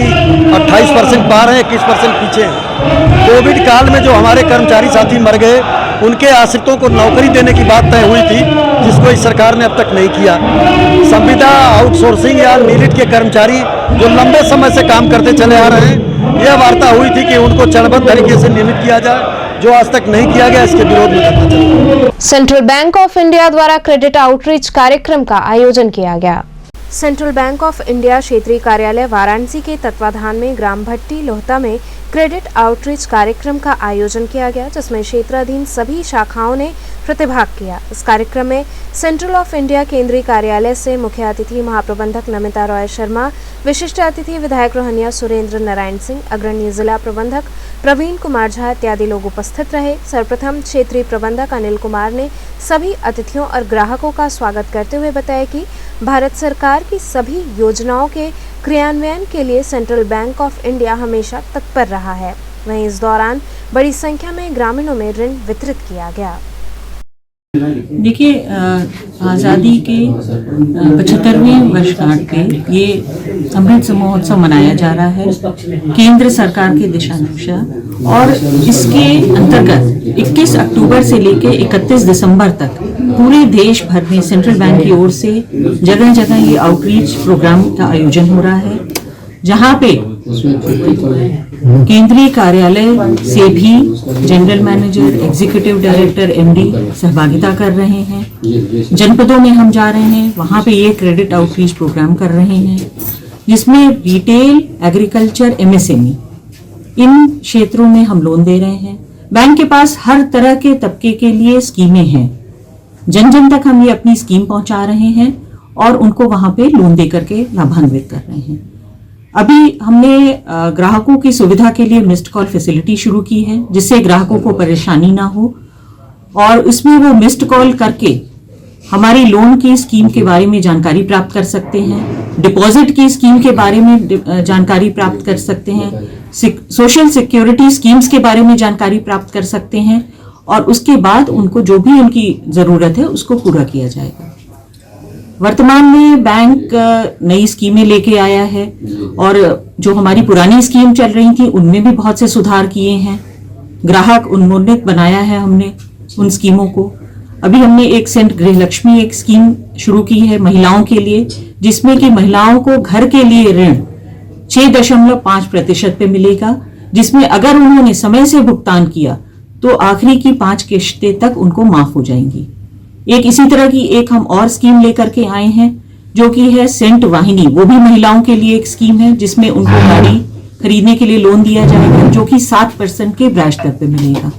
[SPEAKER 13] 28% पा रहे हैं, 21% पीछे हैं। कोविड काल में जो हमारे कर्मचारी साथी मर गए उनके आश्रितों को नौकरी देने की बात तय हुई थी, जिसको इस सरकार ने अब तक नहीं किया। संविदा आउटसोर्सिंग या नीलिट के कर्मचारी जो लंबे समय से काम करते चले आ रहे हैं, यह वार्ता हुई थी कि उनको चरणबद्ध तरीके से नियमित किया जाए, जो आज तक नहीं किया गया, इसके विरोध में करना चाहिए।
[SPEAKER 1] सेंट्रल बैंक ऑफ इंडिया द्वारा क्रेडिट आउटरीच कार्यक्रम का आयोजन किया गया। सेंट्रल बैंक ऑफ इंडिया क्षेत्रीय कार्यालय वाराणसी के तत्वाधान में ग्राम भट्टी लोहता में क्रेडिट आउटरीच कार्यक्रम का आयोजन किया गया, जिसमें क्षेत्राधीन सभी शाखाओं ने प्रतिभाग किया। इस कार्यक्रम में सेंट्रल ऑफ इंडिया केंद्रीय कार्यालय से मुख्य अतिथि महाप्रबंधक नमिता रॉय शर्मा, विशिष्ट अतिथि विधायक रोहनिया सुरेंद्र नारायण सिंह, अग्रणी जिला प्रबंधक प्रवीण कुमार झा इत्यादि लोग उपस्थित रहे। सर्वप्रथम क्षेत्रीय प्रबंधक अनिल कुमार ने सभी अतिथियों और ग्राहकों का स्वागत करते हुए बताया कि भारत सरकार की सभी योजनाओं के क्रियान्वयन के लिए सेंट्रल बैंक ऑफ इंडिया हमेशा तत्पर रहा है। वहीं इस दौरान बड़ी संख्या में ग्रामीणों में ऋण वितरित किया गया।
[SPEAKER 17] देखिए, आज़ादी के 75वें वर्षगांठ पे ये अमृत महोत्सव मनाया जा रहा है केंद्र सरकार के दिशानुसार, और इसके अंतर्गत 21 अक्टूबर से लेकर 31 दिसंबर तक पूरे देश भर में सेंट्रल बैंक की ओर से जगह जगह ये आउटरीच प्रोग्राम का आयोजन हो रहा है, जहाँ पे केंद्रीय कार्यालय से भी general manager, executive director, MD सहभागिता कर रहे हैं। जनपदों में हम जा रहे हैं, वहाँ पे ये क्रेडिट आउटरीच प्रोग्राम कर रहे हैं, जिसमें रिटेल, एग्रीकल्चर, एमएसएमई इन क्षेत्रों में हम लोन दे रहे हैं। बैंक के पास हर तरह के तबके के लिए स्कीमें हैं, जन जन तक हम ये अपनी स्कीम पहुंचा रहे हैं और उनको वहां पे लोन दे करके लाभान्वित कर रहे हैं। अभी हमने ग्राहकों की सुविधा के लिए मिस्ड कॉल फैसिलिटी शुरू की है, जिससे ग्राहकों को परेशानी ना हो, और उसमें वो मिस्ड कॉल करके हमारी लोन की स्कीम के बारे में जानकारी प्राप्त कर सकते हैं, डिपॉजिट की स्कीम के बारे में जानकारी प्राप्त कर सकते हैं, सोशल सिक्योरिटी स्कीम्स के बारे में जानकारी प्राप्त कर सकते हैं, और उसके बाद उनको जो भी उनकी ज़रूरत है उसको पूरा किया जाएगा। वर्तमान में बैंक नई स्कीमें लेके आया है, और जो हमारी पुरानी स्कीम चल रही थी उनमें भी बहुत से सुधार किए हैं। ग्राहक उन्मोन्नत बनाया है हमने उन स्कीमों को। अभी हमने एक सेंट गृह लक्ष्मी एक स्कीम शुरू की है महिलाओं के लिए, जिसमें कि महिलाओं को घर के लिए ऋण 6.5% पे मिलेगा, जिसमें अगर उन्होंने समय से भुगतान किया तो आखिरी की 5 किश्तें तक उनको माफ हो जाएंगी। एक इसी तरह की एक हम और स्कीम लेकर के आए हैं, जो कि है सेंट वाहिनी, वो भी महिलाओं के लिए एक स्कीम है, जिसमें उनको गाड़ी खरीदने के लिए लोन दिया जाएगा, जो कि 7% के ब्याज दर पे मिलेगा।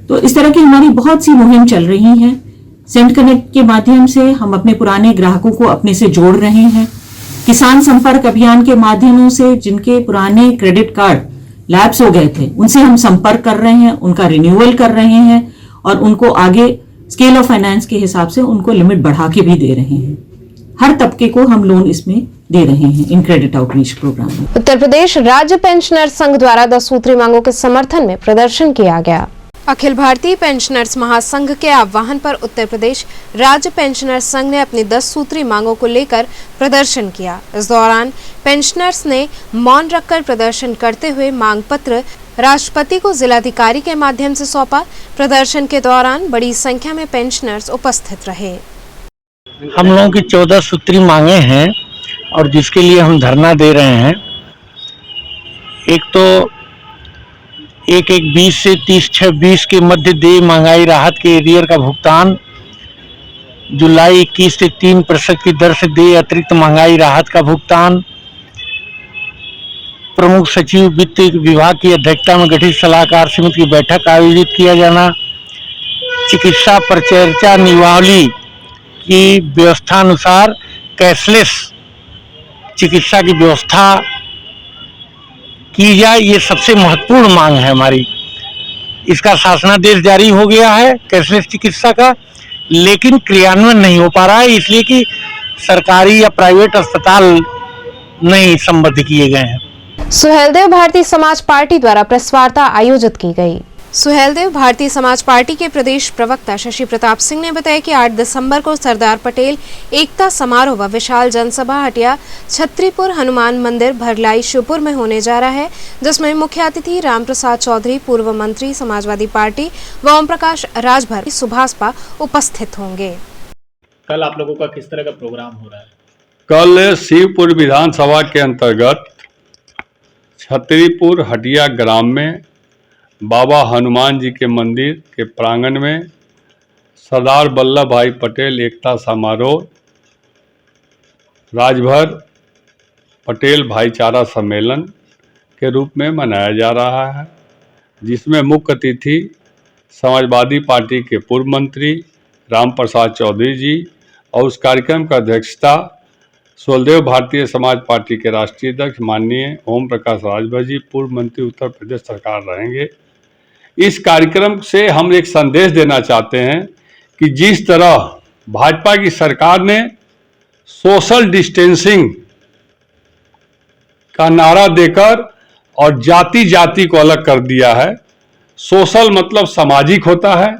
[SPEAKER 17] तो इस तरह की हमारी बहुत सी मुहिम चल रही है। सेंट कनेक्ट के माध्यम से हम अपने पुराने ग्राहकों को अपने से जोड़ रहे हैं। किसान संपर्क अभियान के माध्यमों से जिनके पुराने क्रेडिट कार्ड लैप्स हो गए थे, उनसे हम संपर्क कर रहे हैं, उनका रिन्यूअल कर रहे हैं, और उनको आगे स्केल ऑफ फाइनेंस के हिसाब से उनको लिमिट बढ़ा के भी दे रहे हैं। हर तबके को हम लोन इसमें दे रहे हैं इन क्रेडिट आउटरीच प्रोग्राम में।
[SPEAKER 1] उत्तर प्रदेश राज्य पेंशनर संघ द्वारा 10 सूत्री मांगों के समर्थन में प्रदर्शन किया गया। अखिल भारतीय पेंशनर्स महासंघ के आह्वान पर उत्तर प्रदेश राज्य पेंशनर्स संघ ने अपनी 10 सूत्री मांगों को लेकर प्रदर्शन किया। इस दौरान पेंशनर्स ने मौन रखकर प्रदर्शन करते हुए मांग पत्र राष्ट्रपति को जिलाधिकारी के माध्यम से सौंपा। प्रदर्शन के दौरान बड़ी संख्या में पेंशनर्स उपस्थित रहे।
[SPEAKER 13] हम लोगों की 14 सूत्री मांगे हैं
[SPEAKER 8] और जिसके लिए हम धरना दे रहे हैं। एक तो 1/1/20 से 30/6/20 के मध्य देय महंगाई राहत के एरियर का भुगतान, जुलाई 21 से 3% की दर से देय अतिरिक्त महंगाई राहत का भुगतान, प्रमुख सचिव वित्त विभाग की अध्यक्षता में गठित सलाहकार समिति की बैठक आयोजित किया जाना, चिकित्सा परिचर्या नियमावली की व्यवस्था अनुसार कैशलेस चिकित्सा की व्यवस्था की जाए, ये सबसे महत्वपूर्ण मांग है हमारी। इसका शासनादेश जारी हो गया है कैशलेस चिकित्सा का, लेकिन क्रियान्वयन नहीं हो पा रहा है, इसलिए कि सरकारी या प्राइवेट अस्पताल नहीं संबद्ध किए गए हैं।
[SPEAKER 1] सुहेलदेव भारतीय समाज पार्टी द्वारा प्रेस वार्ता आयोजित की गई। सुहेलदेव भारतीय समाज पार्टी के प्रदेश प्रवक्ता शशि प्रताप सिंह ने बताया कि 8 दिसंबर को सरदार पटेल एकता समारोह व विशाल जनसभा हटिया छत्रीपुर हनुमान मंदिर भरलाई शिवपुर में होने जा रहा है, जिसमें मुख्य अतिथि रामप्रसाद चौधरी, पूर्व मंत्री समाजवादी पार्टी व ओम प्रकाश राजभर, सुभाषपा उपस्थित होंगे।
[SPEAKER 18] कल आप लोगों का किस तरह का प्रोग्राम हो रहा है?
[SPEAKER 19] कल शिवपुर विधानसभा के अंतर्गत छतरीपुर हटिया ग्राम में बाबा हनुमान जी के मंदिर के प्रांगण में सरदार वल्लभ भाई पटेल एकता समारोह, राजभर पटेल भाईचारा सम्मेलन के रूप में मनाया जा रहा है, जिसमें मुख्य अतिथि समाजवादी पार्टी के पूर्व मंत्री रामप्रसाद चौधरी जी और उस कार्यक्रम का अध्यक्षता सुहेलदेव भारतीय समाज पार्टी के राष्ट्रीय अध्यक्ष माननीय ओम प्रकाश राजभर जी, पूर्व मंत्री उत्तर प्रदेश सरकार रहेंगे। इस कार्यक्रम से हम एक संदेश देना चाहते हैं कि जिस तरह भाजपा की सरकार ने सोशल डिस्टेंसिंग का नारा देकर और जाति जाति को अलग कर दिया है। सोशल मतलब सामाजिक होता है,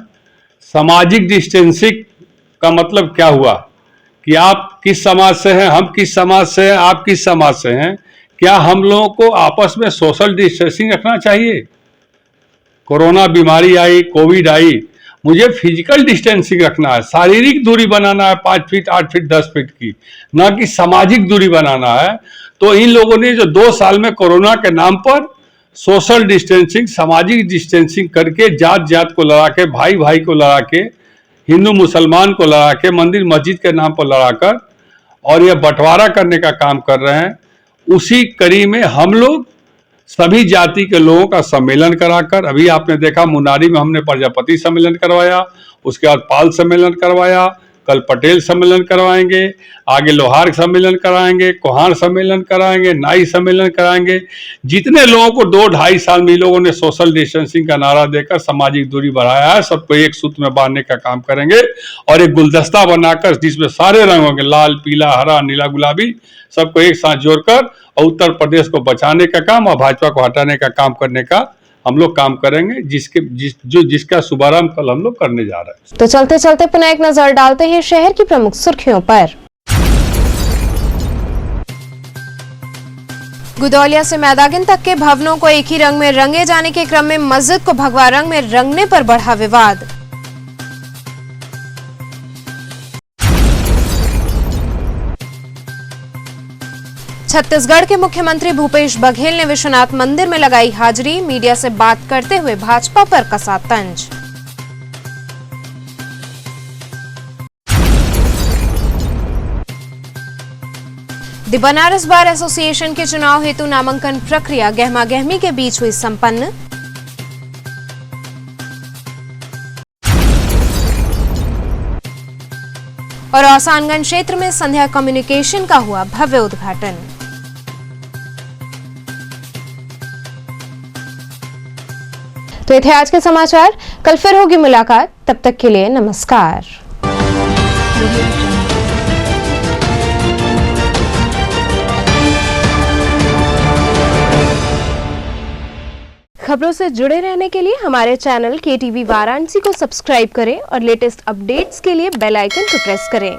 [SPEAKER 19] सामाजिक डिस्टेंसिंग का मतलब क्या हुआ कि आप किस समाज से हैं, हम किस समाज से हैं, आप किस समाज से हैं। क्या हम लोगों को आपस में सोशल डिस्टेंसिंग रखना चाहिए? कोरोना बीमारी आई, कोविड आई, मुझे फिजिकल डिस्टेंसिंग रखना है, शारीरिक दूरी बनाना है 5 फीट 8 फीट 10 फीट की, ना कि सामाजिक दूरी बनाना है। तो इन लोगों ने जो 2 साल में कोरोना के नाम पर सोशल डिस्टेंसिंग, सामाजिक डिस्टेंसिंग करके जात जात को लड़ा के, भाई भाई को लड़ा के, हिंदू मुसलमान को लड़ा के, मंदिर मस्जिद के नाम पर लड़ाकर और यह बंटवारा करने का काम कर रहे हैं। उसी कड़ी में हम लोग सभी जाति के लोगों का सम्मेलन कराकर, अभी आपने देखा मुनारी में हमने प्रजापति सम्मेलन करवाया, उसके बाद पाल सम्मेलन करवाया, कल पटेल सम्मेलन करवाएंगे, आगे लोहार सम्मेलन कराएंगे, कोहार सम्मेलन कराएंगे, नाई सम्मेलन कराएंगे। जितने लोगों को 2-2.5 साल में लोगों ने सोशल डिस्टेंसिंग का नारा देकर सामाजिक दूरी बढ़ाया है, सबको एक सूत्र में बांधने का काम करेंगे और एक गुलदस्ता बनाकर जिसमें सारे रंग होंगे, लाल, पीला, हरा, नीला, गुलाबी, सबको एक साथ जोड़कर और उत्तर प्रदेश को बचाने का काम और भाजपा को हटाने का काम करने का हम लोग काम करेंगे, जिसका शुभारंभ कल हम लोग करने जा रहे हैं।
[SPEAKER 1] तो चलते चलते पुनः एक नजर डालते हैं शहर की प्रमुख सुर्खियों पर। गुदौलिया से मैदागिन तक के भवनों को एक ही रंग में रंगे जाने के क्रम में मस्जिद को भगवा रंग में रंगने पर बढ़ा विवाद। छत्तीसगढ़ के मुख्यमंत्री भूपेश बघेल ने विश्वनाथ मंदिर में लगाई हाजिरी, मीडिया से बात करते हुए भाजपा पर कसा तंज। द बनारस बार एसोसिएशन के चुनाव हेतु नामांकन प्रक्रिया गहमा गहमी के बीच हुई संपन्न। और औसानगंज क्षेत्र में संध्या कम्युनिकेशन का हुआ भव्य उद्घाटन। तो ये थे आज के समाचार, कल फिर होगी मुलाकात, तब तक के लिए नमस्कार। खबरों से जुड़े रहने के लिए हमारे चैनल KTV वाराणसी को सब्सक्राइब करें और लेटेस्ट अपडेट्स के लिए बेल आइकन को प्रेस करें।